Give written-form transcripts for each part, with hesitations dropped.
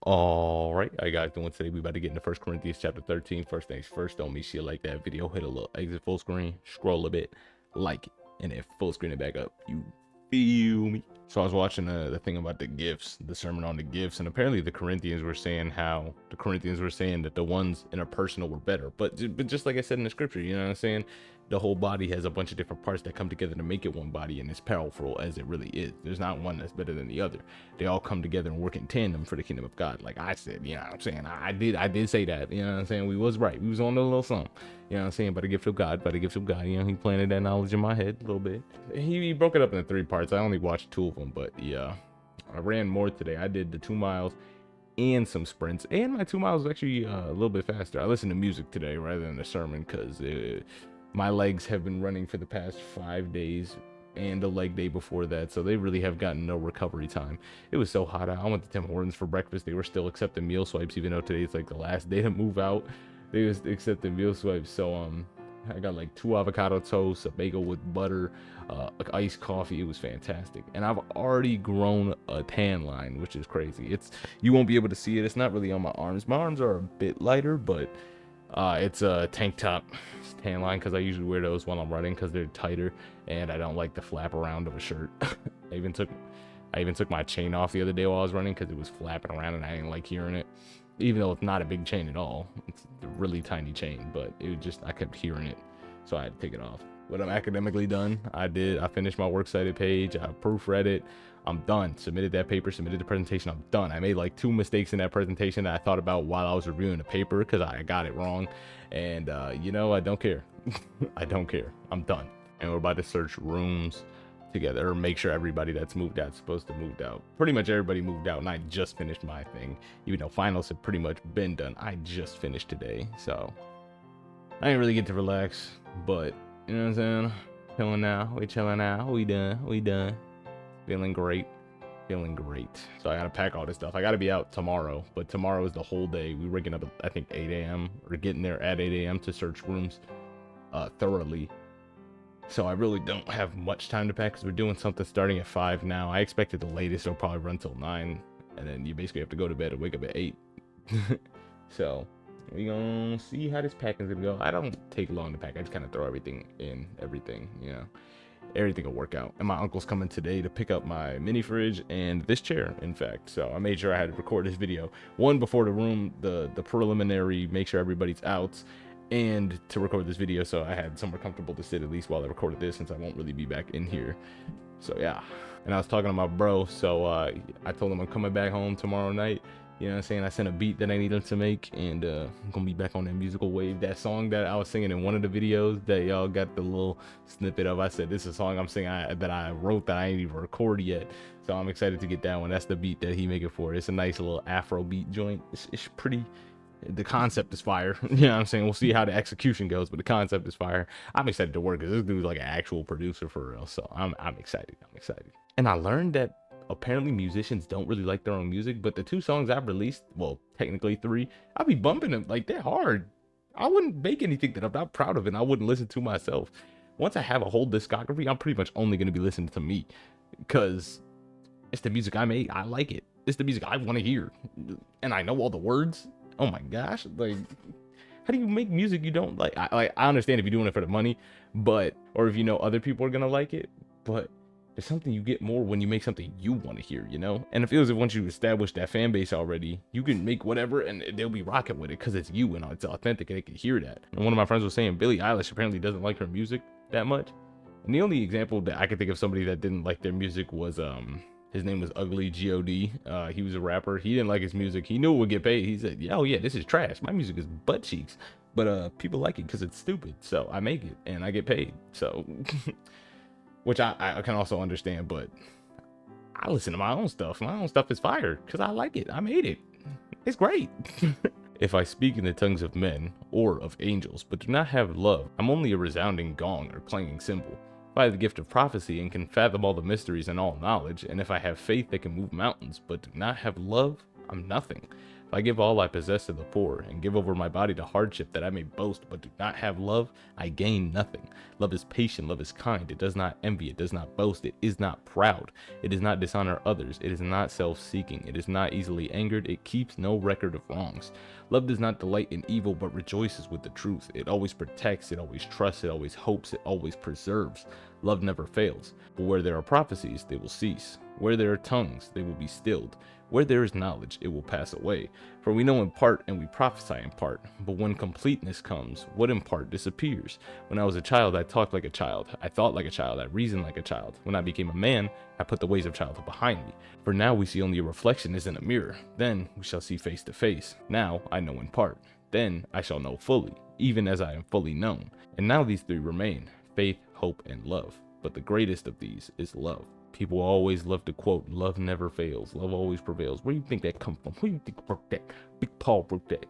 All right, I got doing today. We about to get into First Corinthians chapter 13. First things first, don't miss shit like that video. Hit a little exit full screen, scroll a bit, like it, and then full screen it back up. You feel me? So I was watching the thing about the gifts, the sermon on the gifts, and apparently the Corinthians were saying that the ones interpersonal were better. But just like I said in the scripture, you know what I'm saying? The whole body has a bunch of different parts that come together to make it one body, and it's powerful as it really is. There's not one that's better than the other. They all come together and work in tandem for the kingdom of God. Like I said, you know what I'm saying? I did say that, you know what I'm saying? We was right. We was on a little something. You know what I'm saying? By the gift of God, you know, he planted that knowledge in my head a little bit. He broke it up into 3 parts. I only watched 2 of them, but yeah. I ran more today. I did the 2 miles and some sprints, and my 2 miles was actually a little bit faster. I listened to music today rather than the sermon because my legs have been running for the past 5 days and the leg day before that, so they really have gotten no recovery time. It was so hot out. I went to Tim Hortons for breakfast. They were still accepting meal swipes, even though today's like the last day to move out. They was accepting meal swipes. So I got like 2 avocado toasts, a bagel with butter, like iced coffee. It was fantastic, and I've already grown a tan line, which is crazy. You won't be able to see it. It's not really on my arms. My arms are a bit lighter, but it's a tank top tan line because I usually wear those while I'm running because they're tighter and I don't like the flap around of a shirt. I even took my chain off the other day while I was running because it was flapping around and I didn't like hearing it. Even though it's not a big chain at all, it's a really tiny chain, but I kept hearing it, so I had to take it off. But I'm academically done. I finished my works cited page. I proofread it. I'm done. Submitted that paper, submitted the presentation. I'm done. I made like 2 mistakes in that presentation that I thought about while I was reviewing the paper because I got it wrong. And, you know, I don't care. I don't care. I'm done. And we're about to search rooms together, or make sure everybody that's moved out is supposed to moved out. Pretty much everybody moved out, and I just finished my thing. Even though finals have pretty much been done, I just finished today. So I didn't really get to relax, but you know what I'm saying? Chilling now. We chilling now. We done. Feeling great. So I gotta pack all this stuff. I gotta be out tomorrow, but tomorrow is the whole day. We're waking up at I think 8 a.m. or getting there at 8 a.m. to search rooms thoroughly. So I really don't have much time to pack because we're doing something starting at 5 now. I expected the latest it'll probably run till 9, and then you basically have to go to bed and wake up at 8. So we gonna see how this packing's gonna go. I don't take long to pack. I just kind of throw everything in, you know. Everything will work out. And my uncle's coming today to pick up my mini fridge and this chair, in fact. So I made sure I had to record this video. One, before the preliminary, make sure everybody's out, and to record this video so I had somewhere comfortable to sit at least while I recorded this, since I won't really be back in here. So yeah. And I was talking to my bro, so I told him I'm coming back home tomorrow night. You know what I'm saying? I sent a beat that I needed to make, and I'm gonna be back on that musical wave. That song that I was singing in one of the videos that y'all got the little snippet of, I said this is a song I'm singing that I wrote that I ain't even recorded yet. So I'm excited to get that one. That's the beat that he make it for. It's a nice little Afro beat joint. It's pretty. The concept is fire. You know what I'm saying? We'll see how the execution goes, but the concept is fire. I'm excited to work because this dude's like an actual producer for real. So I'm excited. And I learned that apparently musicians don't really like their own music, but the 2 songs I've released, well, technically 3, I'll be bumping them like they're hard. I wouldn't make anything that I'm not proud of and I wouldn't listen to myself. Once I have a whole discography, I'm pretty much only going to be listening to me because it's the music I made. I like it. It's the music I want to hear, and I know all the words. Oh my gosh, like, how do you make music you don't like? I understand if you're doing it for the money, but, or if you know other people are gonna like it, but there's something you get more when you make something you want to hear, you know? And it feels like once you establish that fan base already, you can make whatever and they'll be rocking with it because it's you and it's authentic and they can hear that. And one of my friends was saying Billie Eilish apparently doesn't like her music that much. And the only example that I could think of somebody that didn't like their music was his name was Ugly God. He was a rapper. He didn't like his music. He knew it would get paid. He said, "Oh yeah, this is trash. My music is butt cheeks, but people like it because it's stupid. So I make it and I get paid." So, which I can also understand. But I listen to my own stuff. My own stuff is fire because I like it. I made it. It's great. If I speak in the tongues of men or of angels, but do not have love, I'm only a resounding gong or clanging cymbal. If I have the gift of prophecy and can fathom all the mysteries and all knowledge, and if I have faith that can move mountains, but do not have love, I'm nothing. If If I give all I possess to the poor and give over my body to hardship that I may boast, but do not have love, I gain nothing. Love is patient, love is kind. It does not envy, it does not boast, it is not proud. It does not dishonor others, it is not self-seeking, it is not easily angered, it keeps no record of wrongs. Love does not delight in evil, but rejoices with the truth. It always protects, it always trusts, it always hopes, it always preserves. Love never fails. But where there are prophecies, they will cease. Where there are tongues, they will be stilled. Where there is knowledge, it will pass away. For we know in part and we prophesy in part. But when completeness comes, what in part disappears? When I was a child, I talked like a child. I thought like a child. I reasoned like a child. When I became a man, I put the ways of childhood behind me. For now we see only a reflection as in a mirror. Then we shall see face to face. Now I know in part. Then I shall know fully, even as I am fully known. And now these three remain: faith, hope, and love. But the greatest of these is love. People always love to quote, love never fails, love always prevails. Where do you think that come from? Who do you think wrote that? Big Paul wrote that.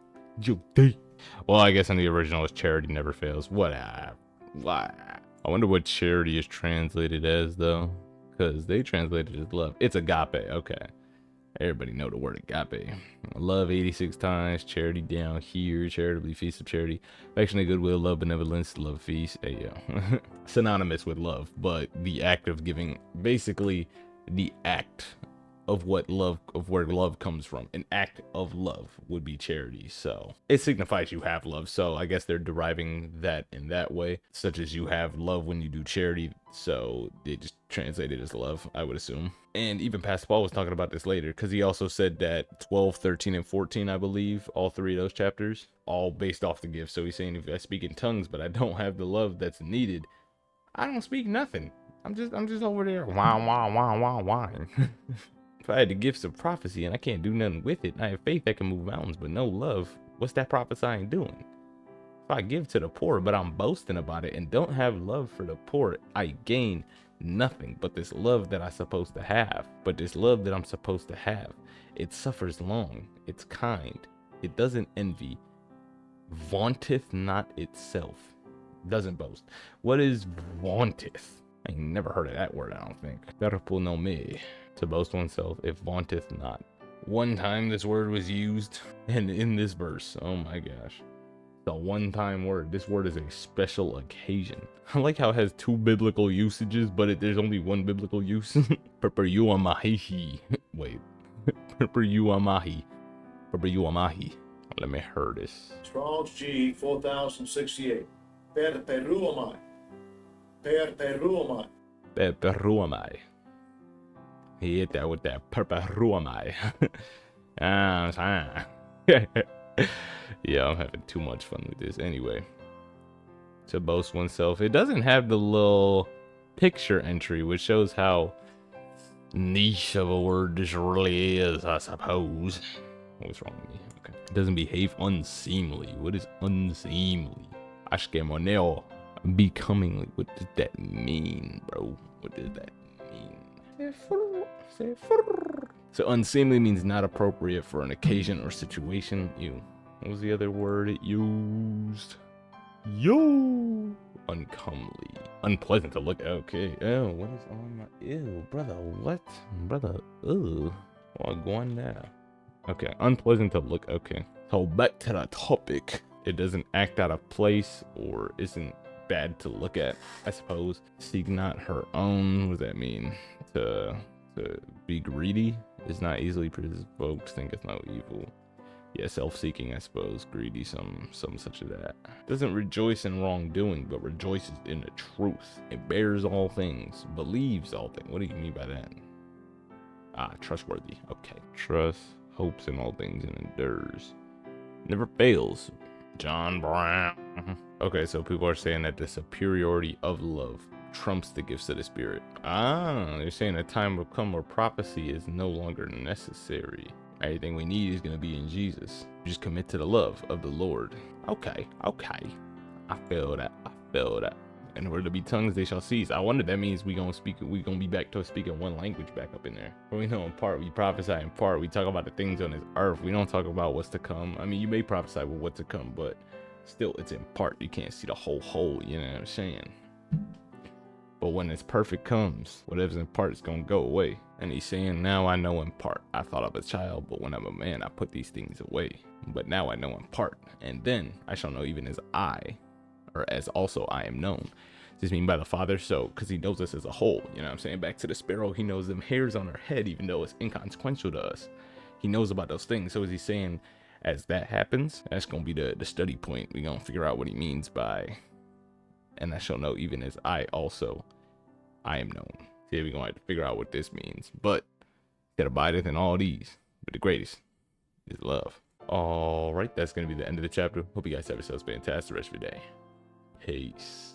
Well, I guess in the original is charity never fails. Whatever. I wonder what charity is translated as, though. Because they translated it as love. It's agape. Okay. Everybody know the word agape. Love 86 times, charity down here, charitably, feast of charity, affectionate goodwill, love, benevolence, love, feast. Hey, yo. Synonymous with love, but the act of giving, basically the act of what love, of where love comes from. An act of love would be charity. So it signifies you have love. So I guess they're deriving that in that way, such as you have love when you do charity. So they just translate it as love, I would assume. And even Pastor Paul was talking about this later, because he also said that 12, 13, and 14, I believe, all three of those chapters, all based off the gifts. So he's saying if I speak in tongues, but I don't have the love that's needed, I don't speak nothing. I'm just over there, wah. If I had the gifts of prophecy and I can't do nothing with it, I have faith that can move mountains, but no love, what's that prophesying doing? If I give to the poor, but I'm boasting about it and don't have love for the poor, I gain nothing but this love that I'm supposed to have. But this love that I'm supposed to have, it suffers long, it's kind, it doesn't envy, vaunteth not itself, doesn't boast. What is vaunteth? I ain't never heard of that word, I don't think. Verpo no me. To boast oneself, if vaunteth not. One time this word was used, and in this verse, oh my gosh. It's a one-time word. This word is a special occasion. I like how it has two biblical usages, but there's only one biblical use. Perperuamahi. Wait. Perperuamahi. Perperuamahi. Let me hear this. Strong's G 4068. Perperuamai. Perperuamai. Perperuamai. He hit that with that perperuamai. Yeah, I'm having too much fun with this. Anyway, to boast oneself. It doesn't have the little picture entry, which shows how niche of a word this really is, I suppose. What's wrong with me? Okay. It doesn't behave unseemly. What is unseemly? Ashkemoneo. Becomingly. What does that mean, bro? What does that mean? So unseemly means not appropriate for an occasion or situation. What was the other word it used? Uncomely. Unpleasant to look at. Okay. Oh, what is on my... Ew, brother, what? Brother, ew. Well, go on now. Okay, unpleasant to look... Okay. So back to the topic. It doesn't act out of place or isn't bad to look at, I suppose. Seek not her own. What does that mean? To be greedy is not easily provoked, thinketh no evil. Yeah, self-seeking, I suppose. Greedy, some such as that. Doesn't rejoice in wrongdoing, but rejoices in the truth. It bears all things, believes all things. What do you mean by that? Trustworthy. Okay. Trust, hopes in all things, and endures. Never fails. John Brown. Okay, so people are saying that the superiority of love trumps the gifts of the Spirit. They're saying a time will come where prophecy is no longer necessary. Everything we need is going to be in Jesus. Just commit to the love of the Lord. Okay. I feel that. And where there be tongues, they shall cease. I wonder that means we gonna be back to speaking one language back up in there. But we know in part, we prophesy in part. We talk about the things on this earth. We don't talk about what's to come. I mean, you may prophesy with what's to come, but still, it's in part. You can't see the whole, you know what I'm saying? But when it's perfect comes, whatever's in part is gonna go away. And he's saying, now I know in part. I thought of a child, but when I'm a man, I put these things away. But now I know in part, and then I shall know even as I, or as also I am known. Does this mean by the Father? So, because he knows us as a whole, you know what I'm saying? Back to the sparrow, he knows them hairs on our head, even though it's inconsequential to us. He knows about those things. So is he saying, as that happens, that's going to be the study point. We're going to figure out what he means by, and I shall know even as I also, I am known. See, we're going to have to figure out what this means. But that abideth in all these, but the greatest is love. All right, that's going to be the end of the chapter. Hope you guys have yourselves a fantastic rest of your day. Peace.